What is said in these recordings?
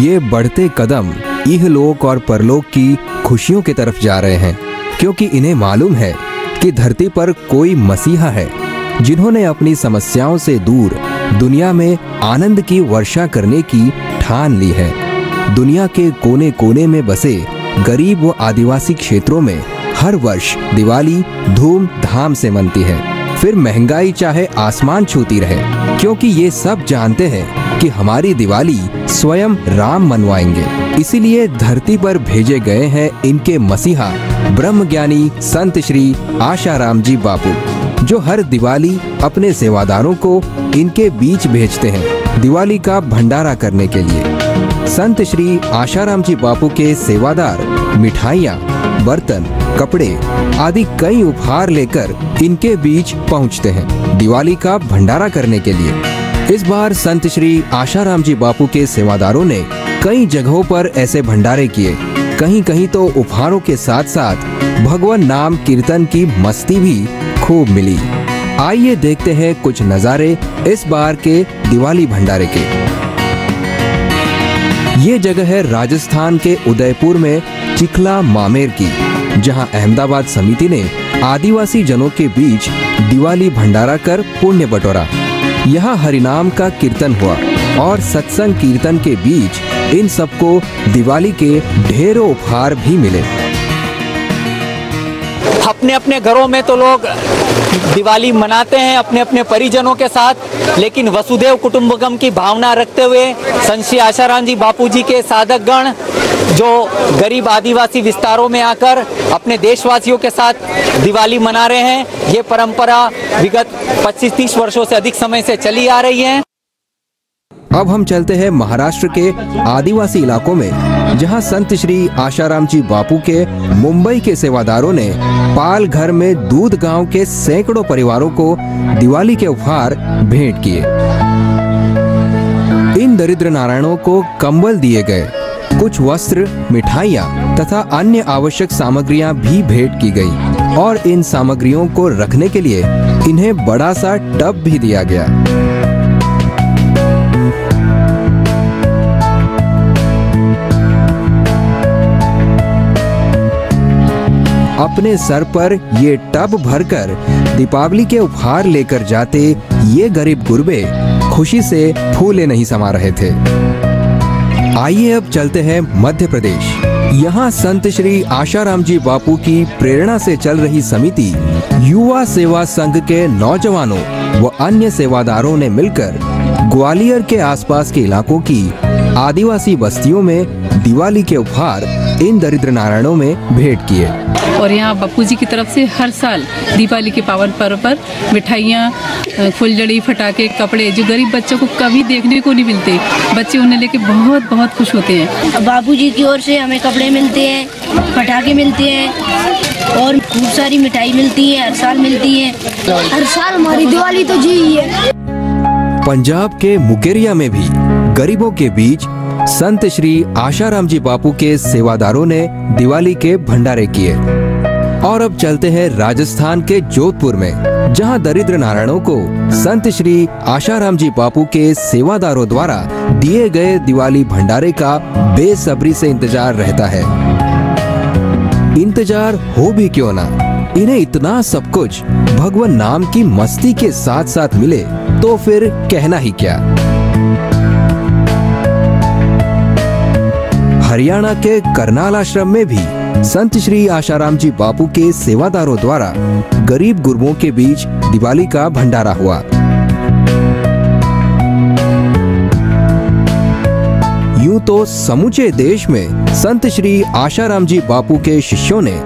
ये बढ़ते कदम इहलोक और परलोक की खुशियों की तरफ जा रहे हैं, क्योंकि इन्हें मालूम है कि धरती पर कोई मसीहा है जिन्होंने अपनी समस्याओं से दूर दुनिया में आनंद की वर्षा करने की ठान ली है। दुनिया के कोने कोने में बसे गरीब व आदिवासी क्षेत्रों में हर वर्ष दिवाली धूमधाम से मनती है। फिर महंगाई चाहे आसमान छूती रहे, क्योंकि ये सब जानते हैं कि हमारी दिवाली स्वयं राम मनवाएंगे। इसीलिए धरती पर भेजे गए हैं इनके मसीहा ब्रह्मज्ञानी संत श्री आशाराम जी बापू, जो हर दिवाली अपने सेवादारों को इनके बीच भेजते हैं दिवाली का भंडारा करने के लिए। संत श्री आशाराम जी बापू के सेवादार मिठाइयाँ, बर्तन, कपड़े आदि कई उपहार लेकर इनके बीच पहुंचते हैं दिवाली का भंडारा करने के लिए। इस बार संत श्री आशाराम जी बापू के सेवादारों ने कई जगहों पर ऐसे भंडारे किए। कहीं कहीं तो उपहारों के साथ साथ भगवान नाम कीर्तन की मस्ती भी खूब मिली। आइए देखते हैं कुछ नजारे इस बार के दिवाली भंडारे के। ये जगह है राजस्थान के उदयपुर में चिखला मामेर की, जहां अहमदाबाद समिति ने आदिवासी जनों के बीच दिवाली भंडारा कर पुण्य बटोरा। यहाँ हरिनाम का कीर्तन हुआ और सत्संग कीर्तन के बीच इन सबको दिवाली के ढेरों उपहार भी मिले। अपने अपने घरों में तो लोग दिवाली मनाते हैं अपने अपने परिजनों के साथ, लेकिन वसुधैव कुटुंबकम की भावना रखते हुए संत श्री आशाराम जी बापू जी के साधक गण जो गरीब आदिवासी विस्तारों में आकर अपने देशवासियों के साथ दिवाली मना रहे हैं। ये परंपरा विगत 25-30 वर्षों से अधिक समय से चली आ रही है। अब हम चलते हैं महाराष्ट्र के आदिवासी इलाकों में, जहां संत श्री आशाराम जी बापू के मुंबई के सेवादारों ने पालघर में दूध गांव के सैकड़ों परिवारों को दिवाली के उपहार भेंट किए। इन दरिद्र नारायणों को कंबल दिए गए, कुछ वस्त्र, मिठाइयाँ तथा अन्य आवश्यक सामग्रियाँ भी भेंट की गई और इन सामग्रियों को रखने के लिए इन्हें बड़ा सा टब भी दिया गया। अपने सर पर ये टब भरकर दीपावली के उपहार लेकर जाते ये गरीब गुरबे खुशी से फूले नहीं समा रहे थे। आइए अब चलते हैं मध्य प्रदेश। यहाँ संत श्री आशाराम जी बापू की प्रेरणा से चल रही समिति युवा सेवा संघ के नौजवानों व अन्य सेवादारों ने मिलकर ग्वालियर के आसपास के इलाकों की आदिवासी बस्तियों में दिवाली के उपहार इन दरिद्र नारायणों में भेंट किए। और यहाँ बापू जी की तरफ से हर साल दीपावली के पावन पर्व पर मिठाइयाँ, फुलझड़ी, फटाके, कपड़े जो गरीब बच्चों को कभी देखने को नहीं मिलते, बच्चे उन्हें लेके बहुत बहुत खुश होते हैं। बापू जी की ओर से हमें कपड़े मिलते हैं, पटाखे मिलते हैं और खूब सारी मिठाई मिलती है, हर साल मिलती है। हर साल हमारी दिवाली तो जी है। पंजाब के मुकेरिया में भी गरीबों के बीच संत श्री आशाराम जी बापू के सेवादारों ने दिवाली के भंडारे किए। और अब चलते हैं राजस्थान के जोधपुर में, जहां दरिद्र नारायणों को संत श्री आशाराम जी बापू के सेवादारों द्वारा दिए गए दिवाली भंडारे का बेसब्री से इंतजार रहता है। इंतजार हो भी क्यों ना, इन्हें इतना सब कुछ भगवान नाम की मस्ती के साथ साथ मिले तो फिर कहना ही क्या। हरियाणा के करनाल आश्रम में भी संत श्री आशाराम जी बापू के सेवादारों द्वारा गरीब गुरबों के बीच दिवाली का भंडारा हुआ। यूं तो समूचे देश में संत श्री आशाराम जी बापू के शिष्यों ने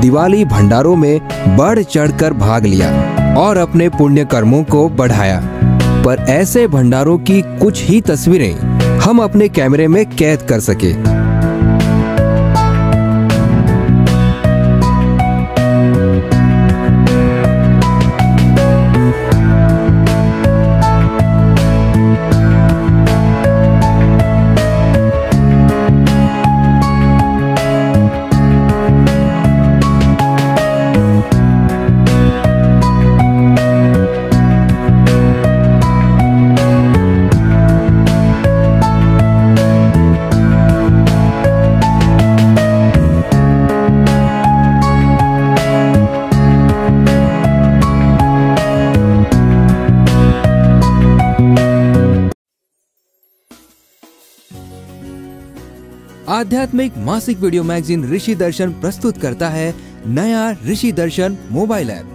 दिवाली भंडारों में बढ़ चढ़कर भाग लिया और अपने पुण्य कर्मों को बढ़ाया। पर ऐसे भंडारों की कुछ ही तस्वीरें हम अपने कैमरे में कैद कर सके। आध्यात्मिक मासिक वीडियो मैगजीन ऋषि दर्शन प्रस्तुत करता है नया ऋषि दर्शन मोबाइल ऐप,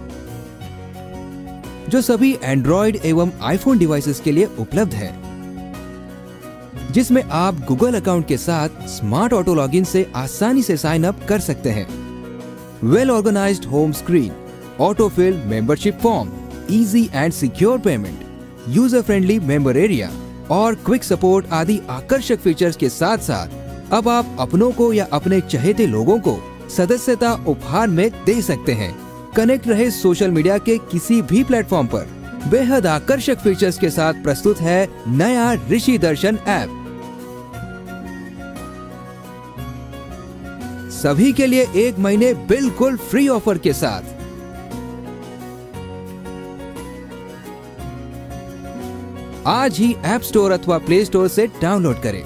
जो सभी एंड्रॉइड एवं आईफोन डिवाइसेस के लिए उपलब्ध है, जिसमें आप गूगल अकाउंट के साथ स्मार्ट ऑटो लॉगिन से आसानी से साइन अप कर सकते हैं। Well organised home screen, auto fill membership form, easy and secure payment, user friendly member area और क्विक सपोर्ट आदि आकर्षक फीचर्स के साथ साथ अब आप अपनों को या अपने चहेते लोगों को सदस्यता उपहार में दे सकते हैं। कनेक्ट रहे सोशल मीडिया के किसी भी प्लेटफॉर्म पर। बेहद आकर्षक फीचर्स के साथ प्रस्तुत है नया ऋषि दर्शन ऐप। सभी के लिए 1 महीने बिल्कुल फ्री ऑफर के साथ। आज ही ऐप स्टोर अथवा प्ले स्टोर से डाउनलोड करें।